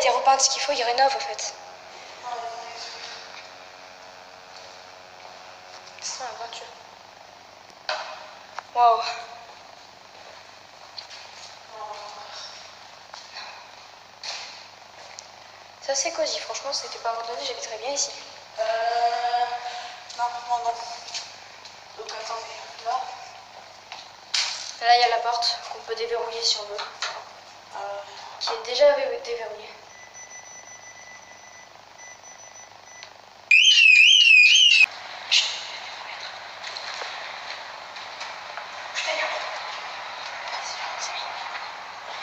qu'ils repartent ce qu'il faut, ils rénovent en fait. C'est ça la voiture. Waouh. Ça c'est cosy, franchement c'était pas abandonné, j'habiterais bien ici. Non. Donc attendez, là. Là il y a la porte qu'on peut déverrouiller si on veut. Qui est déjà déverrouillée.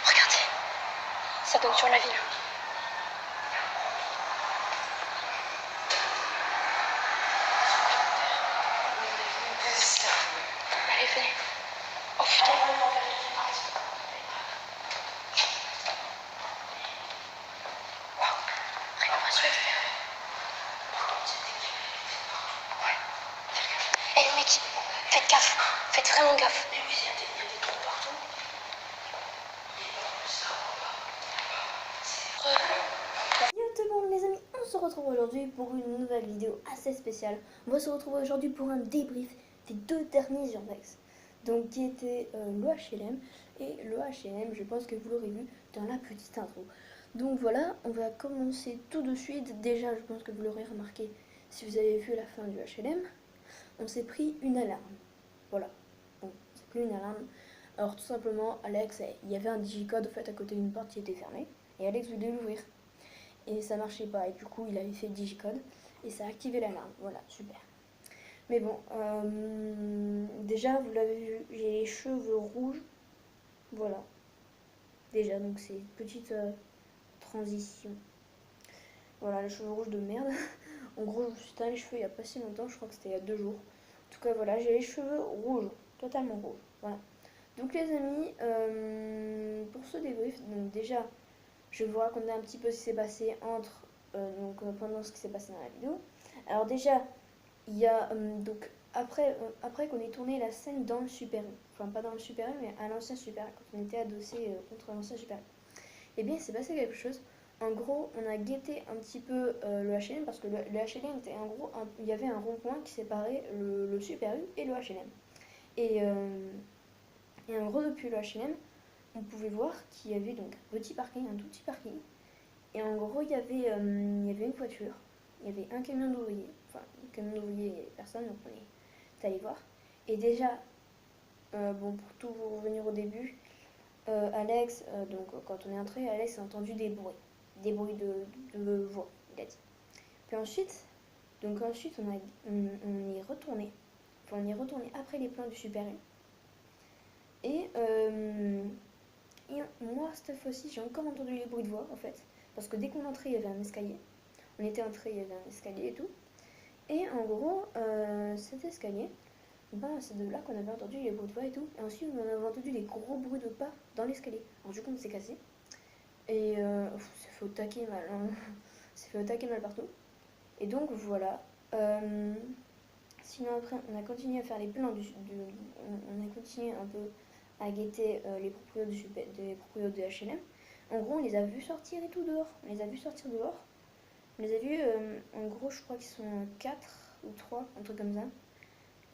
Regardez, ça donne sur la ville. Allez, venez. Oh putain. Waouh, rénovation expérimentale. Ouais. Eh mec, faites gaffe, faites vraiment gaffe. Mais oui, il y a des trous partout. Yo tout le monde les amis, on se retrouve aujourd'hui pour une nouvelle vidéo assez spéciale. On va se retrouver aujourd'hui pour un débrief des 2 derniers urbex. Donc qui était le HLM et le HLM, je pense que vous l'aurez vu dans la petite intro. Donc voilà, on va commencer tout de suite. Déjà je pense que vous l'aurez remarqué si vous avez vu la fin du HLM. On s'est pris une alarme. Voilà, on s'est pris une alarme. Alors tout simplement, Alex, il y avait un digicode en fait à côté d'une porte qui était fermée. Et Alex voulait l'ouvrir. Et ça marchait pas. Et du coup, il avait fait le digicode. Et ça a activé l'alarme. Voilà, super. Mais bon, déjà, vous l'avez vu, j'ai les cheveux rouges. Voilà. Déjà, donc c'est une petite transition. Voilà, les cheveux rouges de merde. En gros, je me suis teint les cheveux il y a pas si longtemps. Je crois que c'était il y a 2 jours. En tout cas, voilà, j'ai les cheveux rouges. Totalement rouges. Voilà. Donc les amis, pour ce débrief, donc déjà, je vais vous raconter un petit peu ce qui s'est passé pendant ce qui s'est passé dans la vidéo. Alors déjà, il y a donc après qu'on ait tourné la scène dans le Super U, enfin pas dans le Super U mais à l'ancien Super U, quand on était adossé contre l'ancien Super U, et bien il s'est passé quelque chose. En gros, on a guetté un petit peu le HLM parce que le HLM était en gros, il y avait un rond-point qui séparait le Super U et le HLM. Et en gros, depuis le HLM, on pouvait voir qu'il y avait donc un petit parking, un tout petit parking. Et en gros, il y avait une voiture, il y avait un camion d'ouvrier, enfin, un camion d'ouvrier, il n'y avait personne, donc on est allé voir. Et déjà, bon, pour tout vous revenir au début, Alex, donc quand on est entré, Alex a entendu des bruits de voix, il a dit. Puis ensuite, on y est retourné, enfin, on y est retourné après les plans du Super U. Et moi, cette fois-ci, j'ai encore entendu les bruits de voix, en fait. Parce que dès qu'on entrait, il y avait un escalier. On était entré, il y avait un escalier et tout. Et en gros, cet escalier, c'est de là qu'on avait entendu les bruits de voix et tout. Et ensuite, on avait entendu des gros bruits de pas dans l'escalier. Alors du coup, on s'est cassé. Et c'est fait au taquet mal. Hein. C'est fait au taquet mal partout. Et donc, voilà. Sinon, après, on a continué à faire les plans on a continué un peu à guetter les propriétaires de HLM. En gros, on les a vus sortir et tout dehors. On les a vus sortir dehors. On les a vus, en gros, je crois qu'ils sont 4 ou 3, un truc comme ça.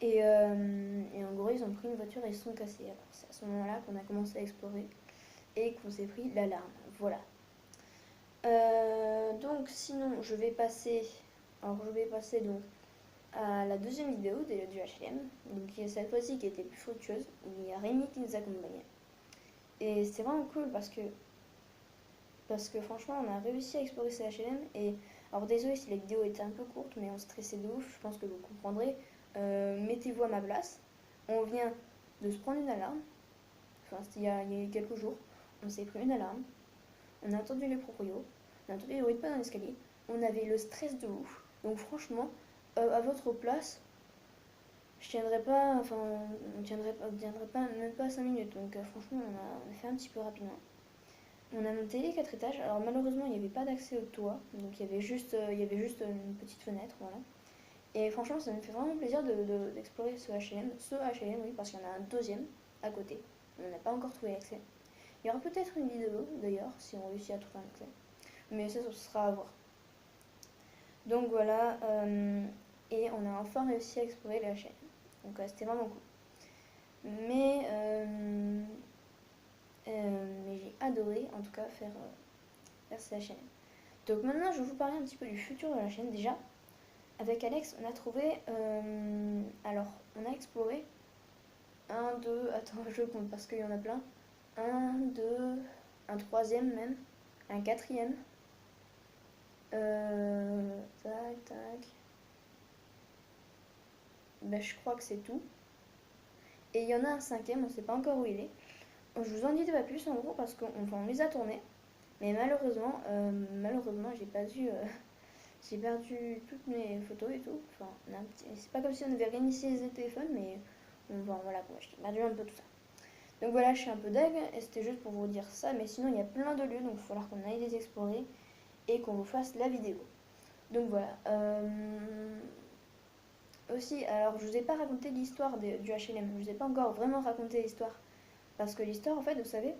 Et en gros, ils ont pris une voiture et ils se sont cassés. Alors, c'est à ce moment-là qu'on a commencé à explorer et qu'on s'est pris l'alarme. Voilà. Donc, sinon, je vais passer donc à la deuxième vidéo du HLM. Donc, cette fois-ci qui était plus fructueuse. Il y a Rémi qui nous accompagnait. Et c'est vraiment cool parce que franchement, on a réussi à explorer ces HLM. Et alors, désolé si la vidéo était un peu courte, mais on stressait de ouf. Je pense que vous comprendrez. Mettez-vous à ma place. On vient de se prendre une alarme. Enfin, c'était il y a quelques jours. On s'est pris une alarme. On a entendu les proprios. On a entendu les bruits de pas dans l'escalier. On avait le stress de ouf. Donc, franchement, à votre place, je tiendrais pas, enfin, on tiendrait pas, même pas 5 minutes. Donc, franchement, on a fait un petit peu rapidement. On a monté les 4 étages. Alors, malheureusement, il n'y avait pas d'accès au toit. Donc, il y avait juste une petite fenêtre. Voilà. Et franchement, ça me fait vraiment plaisir d'explorer ce HLM. Ce HLM, oui, parce qu'il y en a un deuxième à côté. On n'a pas encore trouvé l'accès. Il y aura peut-être une vidéo, d'ailleurs, si on réussit à trouver un accès. mais ça sera à voir. Donc voilà, et on a enfin réussi à explorer les H&M. Donc c'était vraiment cool. Mais j'ai adoré en tout cas faire ces H&M. Donc maintenant je vais vous parler un petit peu du futur de la chaîne. Déjà, avec Alex, on a trouvé, alors on a exploré 1, 2, attends je compte parce qu'il y en a plein, 1, 2, un troisième même, un quatrième, tac tac, ben, je crois que c'est tout. Et il y en a un cinquième, on ne sait pas encore où il est. Je vous en dis pas plus en gros parce qu'on les a tournés. Mais malheureusement, j'ai perdu toutes mes photos et tout. Enfin, c'est pas comme si on avait réinitialisé le téléphone, mais voilà quoi, j'ai perdu un peu tout ça. Donc voilà, je suis un peu deg et c'était juste pour vous dire ça. Mais sinon, il y a plein de lieux, donc il va falloir qu'on aille les explorer et qu'on vous fasse la vidéo. Donc voilà. Aussi, alors je vous ai pas raconté l'histoire du HLM. Je vous ai pas encore vraiment raconté l'histoire. Parce que l'histoire, en fait, vous savez,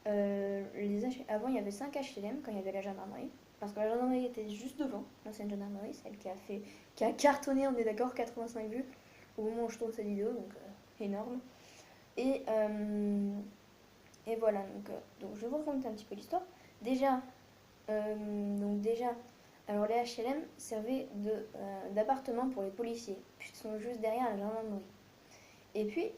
avant il y avait 5 HLM quand il y avait la gendarmerie. Parce que la gendarmerie était juste devant, l'ancienne gendarmerie, celle qui a cartonné, on est d'accord, 85 vues au moment où je tourne cette vidéo, donc énorme. Et voilà, donc je vais vous raconter un petit peu l'histoire. Déjà, alors les HLM servaient d'appartement pour les policiers, puisqu'ils sont juste derrière la gendarmerie. Et puis,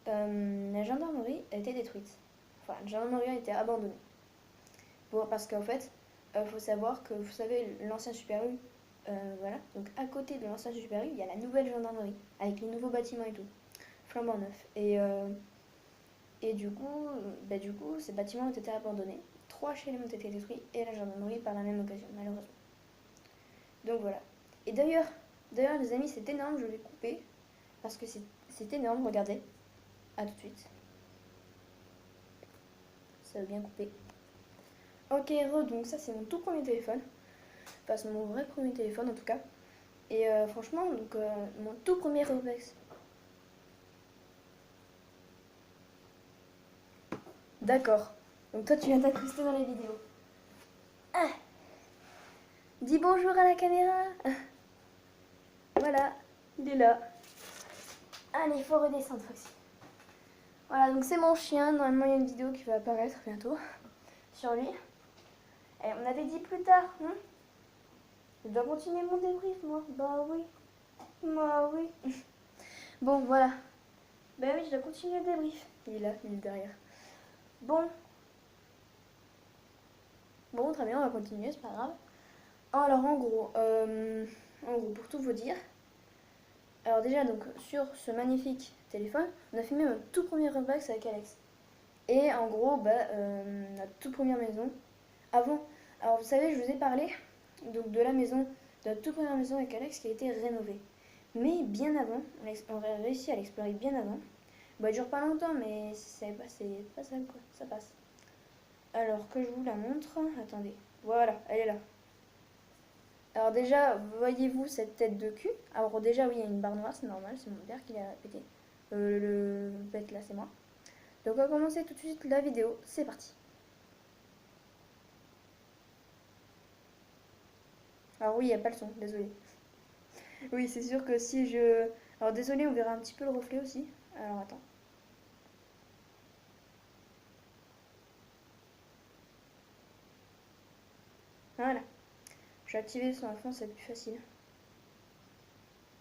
la gendarmerie a été détruite. Enfin, la gendarmerie a été abandonnée. Parce qu'en fait, faut savoir que, vous savez, l'ancien Super U, voilà, donc à côté de l'ancien Super U, il y a la nouvelle gendarmerie, avec les nouveaux bâtiments et tout, flambant neuf. Et du coup, ces bâtiments ont été abandonnés. 3 HLM ont été détruits et la gendarmerie par la même occasion, malheureusement. Donc voilà. Et d'ailleurs, les amis, c'est énorme, je vais couper, parce que c'est énorme, regardez. A tout de suite. Ça veut bien couper. Ok, donc ça c'est mon tout premier téléphone. Enfin, c'est mon vrai premier téléphone en tout cas. Et franchement, donc mon tout premier Roblox. D'accord. Donc toi tu viens t'incruster dans les vidéos. Ah. Dis bonjour à la caméra. Voilà, il est là. Allez, il faut redescendre Foxy. Voilà, donc c'est mon chien. Normalement il y a une vidéo qui va apparaître bientôt sur lui. Et on avait dit plus tard, hein. Je dois continuer mon débrief, moi. Bah oui. Bah oui. Bon, voilà. Bah oui, je dois continuer le débrief. Il est là, il est derrière. Bon. Bon, très bien, on va continuer, c'est pas grave. Alors, en gros, pour tout vous dire. Alors déjà, donc, sur ce magnifique téléphone, on a filmé notre tout premier Roblox avec Alex. Et en gros, notre toute première maison. Avant, alors vous savez, je vous ai parlé donc de la maison, de notre toute première maison avec Alex qui a été rénovée. Mais bien avant, on a réussi à l'explorer bien avant. Bah, elle dure pas longtemps, mais c'est pas ça quoi, ça passe. Alors que je vous la montre, attendez, voilà, elle est là. Alors déjà, voyez-vous cette tête de cul? Alors déjà, oui, il y a une barre noire, c'est normal, c'est mon père qui l'a pété. Le bête là, c'est moi. Donc on va commencer tout de suite la vidéo, c'est parti. Alors oui, il n'y a pas le son, désolé. Oui, c'est sûr que si je... Alors désolé, on verra un petit peu le reflet aussi. Alors attends. Voilà. Je vais activer le son à fond, c'est plus facile.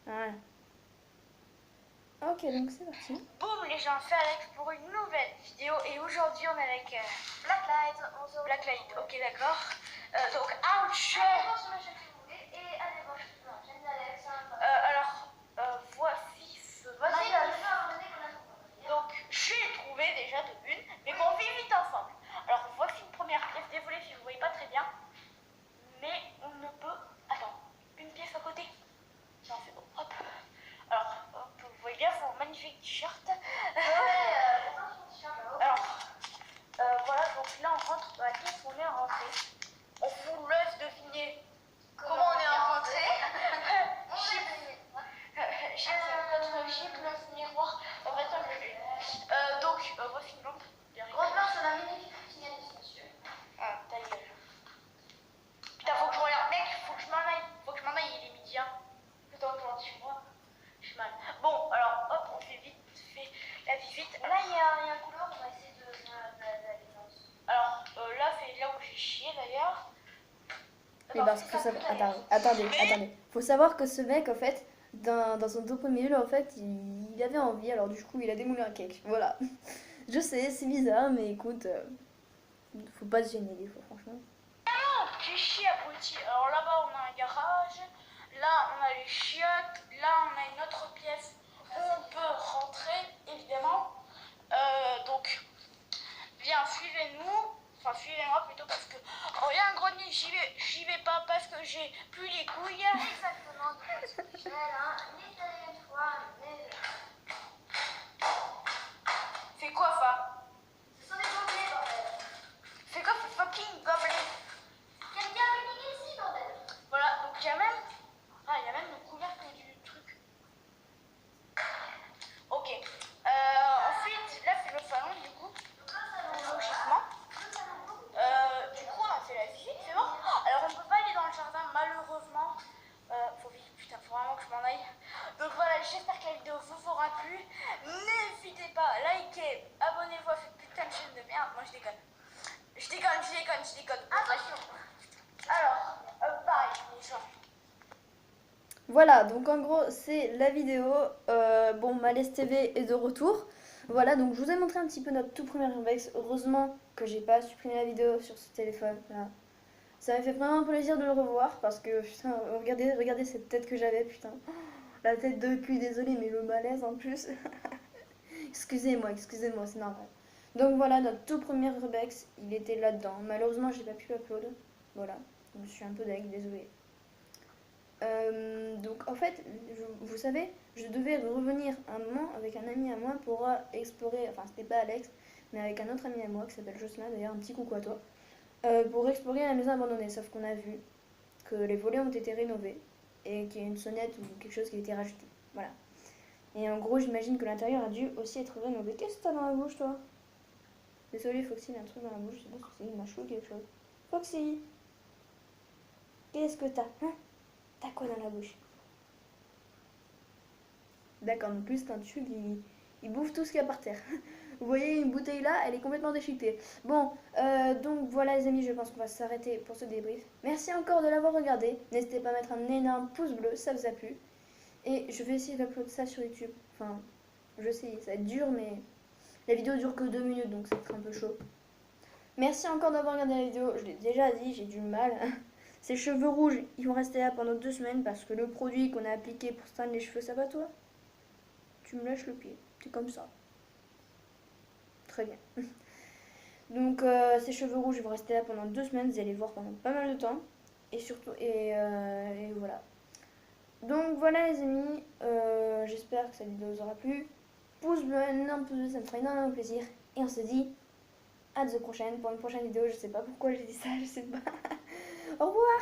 Voilà. Ok, donc c'est parti. Boum les gens, c'est Alex pour une nouvelle vidéo et aujourd'hui on est avec Blacklight. Blacklight, ok d'accord. Donc ouch. Allez voir sur ma chaîne si vous voulez et allez voir sur la chaîne d'Alex. Voici ce donc j'ai trouvé déjà de une, mais qu'on vit vite ensemble. Alors voici une première pièce, désolé si vous ne voyez pas très bien, mais on ne peut... Attends, une pièce à côté. Non, c'est bon, hop. Alors, hop, vous voyez bien son magnifique t-shirt. Alors, voilà, donc là on rentre dans la pièce où on est rentré. On vous Mais parce qu'il faut savoir... Attendez. Faut savoir que ce mec, en fait, dans son tout premier jeu, en fait, il avait envie, alors du coup, il a démoulé un cake. Voilà. Je sais, c'est bizarre, mais écoute, faut pas se gêner des fois, franchement. J'ai chié abruti. Alors là-bas, on a un garage. Là, on a les chiottes. Là, on a une autre pièce où on peut rentrer, évidemment. Donc, viens, suivez-nous. Enfin, suivez-moi plutôt parce que... Oh, il y a un grenier, j'y vais pas parce que j'ai plus les couilles. Exactement. Une fois, mais... Fais quoi, femme? Ce sont des gobelets, bordel. Fais quoi, ce fucking gobelet? J'aime bien venir ici, bordel. Voilà, donc il y a même... Ah, il y a même le couvercle du truc. Ok. Ensuite, là, c'est le salon, du coup. Logiquement. Du coup, on a fait la visite, c'est bon. Alors, on peut pas aller dans le jardin, malheureusement. Putain, faut vraiment que je m'en aille. Donc voilà, j'espère que la vidéo vous aura plu. N'hésitez pas à liker, abonnez-vous à cette putain de chaîne de merde. Moi, je déconne. Je déconne. Attention. Alors, pareil, les gens. Voilà, donc en gros, c'est la vidéo. Bon, Malaise TV est de retour. Voilà, donc je vous ai montré un petit peu notre tout premier Urbex. Heureusement que j'ai pas supprimé la vidéo sur ce téléphone. Là. Ça m'a fait vraiment plaisir de le revoir parce que, putain, regardez cette tête que j'avais, putain. La tête de cul, désolé, mais le malaise en plus. excusez-moi, c'est normal. Donc voilà, notre tout premier Urbex, il était là-dedans. Malheureusement, j'ai pas pu l'upload. Voilà, je suis un peu deg, désolé. Donc en fait, vous savez, je devais revenir un moment avec un ami à moi pour explorer, enfin c'était pas Alex, mais avec un autre ami à moi qui s'appelle Jocelyn, d'ailleurs un petit coucou à toi, pour explorer la maison abandonnée, sauf qu'on a vu que les volets ont été rénovés et qu'il y a une sonnette ou quelque chose qui a été rajouté, voilà. Et en gros, j'imagine que l'intérieur a dû aussi être rénové. Qu'est-ce que t'as dans la bouche, toi? Désolé, Foxy, il y a un truc dans la bouche, je sais pas ce que c'est, il m'a choué quelque chose. Foxy, qu'est-ce que t'as, hein? T'as quoi dans la bouche? D'accord, en plus, un tube, il bouffe tout ce qu'il y a par terre. Vous voyez une bouteille là, elle est complètement déchiquetée. Bon, donc voilà les amis, je pense qu'on va s'arrêter pour ce débrief. Merci encore de l'avoir regardé. N'hésitez pas à mettre un énorme pouce bleu, ça vous a plu. Et je vais essayer d'uploader ça sur YouTube. Enfin, je sais, ça va être dur, mais la vidéo dure que 2 minutes, donc ça va être un peu chaud. Merci encore d'avoir regardé la vidéo. Je l'ai déjà dit, j'ai du mal. Ces cheveux rouges, ils vont rester là pendant 2 semaines parce que le produit qu'on a appliqué pour se teindre les cheveux, ça va toi? Tu me lâches le pied, c'est comme ça. Très bien. Donc ces cheveux rouges, ils vont rester là pendant 2 semaines, vous allez les voir pendant pas mal de temps. Et surtout, et voilà. Donc voilà les amis, j'espère que cette vidéo vous aura plu. Pouce bleu, un énorme pouce bleu, ça me fera énormément plaisir. Et on se dit à la prochaine pour une prochaine vidéo. Je sais pas pourquoi j'ai dit ça, je sais pas. Au revoir.